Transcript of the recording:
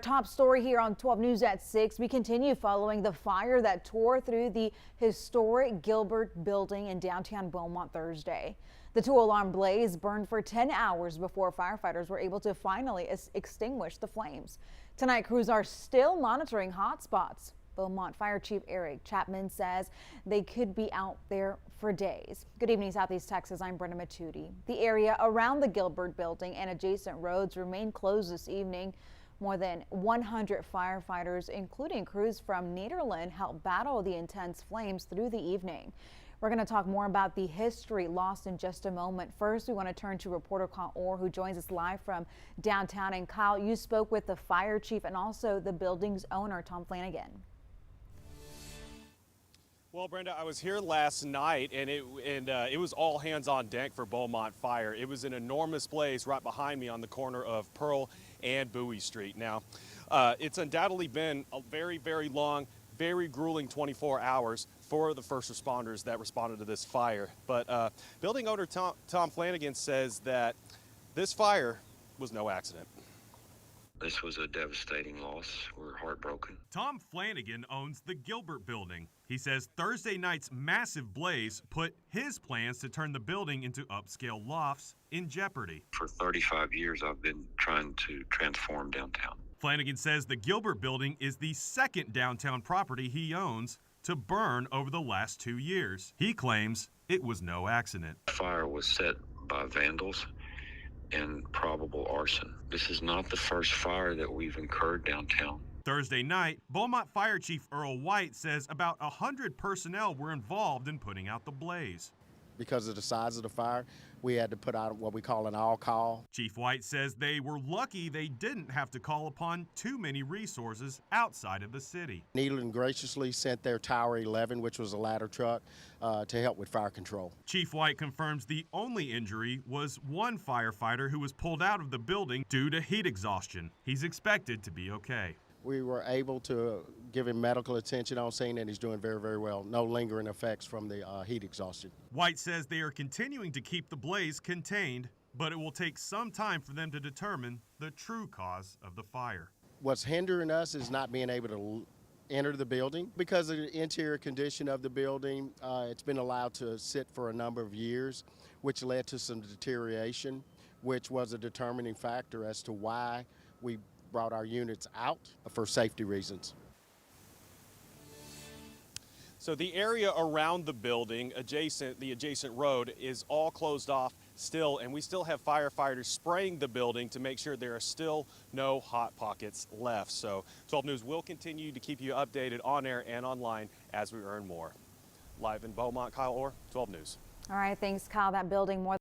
Top story here on 12 News at 6. We continue following the fire that tore through the historic Gilbert Building in downtown Beaumont Thursday. The two-alarm blaze burned for 10 hours before firefighters were able to finally extinguish the flames. Tonight, crews are still monitoring hot spots. Beaumont Fire Chief Eric Chapman says they could be out there for days. Good evening, Southeast Texas. I'm Brenda Matudi. The area around the Gilbert Building and adjacent roads remain closed this evening. More than 100 firefighters, including crews from Nederland, helped battle the intense flames through the evening. We're going to talk more about the history lost in just a moment. First, we want to turn to reporter Kyle Orr, who joins us live from downtown. And Kyle, you spoke with the fire chief and also the building's owner, Tom Flanagan. Well, Brenda, I was here last night, and it was all hands on deck for Beaumont Fire. It was an enormous blaze right behind me on the corner of Pearl and Bowie Street. Now, it's undoubtedly been a very, very long, very grueling 24 hours for the first responders that responded to this fire. But building owner Tom Flanagan says that this fire was no accident. This was a devastating loss. We're heartbroken. Tom Flanagan owns the Gilbert Building. He says Thursday night's massive blaze put his plans to turn the building into upscale lofts in jeopardy. For 35 years, I've been trying to transform downtown. Flanagan says the Gilbert Building is the second downtown property he owns to burn over the last 2 years. He claims it was no accident. The fire was set by vandals and probable arson. This is not the first fire that we've incurred downtown. Thursday night, Beaumont Fire Chief Earl White says about 100 personnel were involved in putting out the blaze. Because of the size of the fire, we had to put out what we call an all-call. Chief White says they were lucky they didn't have to call upon too many resources outside of the city. Nederland graciously sent their Tower 11, which was a ladder truck, to help with fire control. Chief White confirms the only injury was one firefighter who was pulled out of the building due to heat exhaustion. He's expected to be okay. We were able to give him medical attention on scene, and he's doing very, very well. No lingering effects from the heat exhaustion. White says they are continuing to keep the blaze contained, but it will take some time for them to determine the true cause of the fire. What's hindering us is not being able to enter the building. Because of the interior condition of the building, it's been allowed to sit for a number of years, which led to some deterioration, which was a determining factor as to why we brought our units out for safety reasons. So the area around the building, the adjacent road, is all closed off still, and we still have firefighters spraying the building to make sure there are still no hot pockets left. So 12 News will continue to keep you updated on air and online as we earn more. Live in Beaumont, Kyle Orr, 12 News. All right, thanks, Kyle. That building more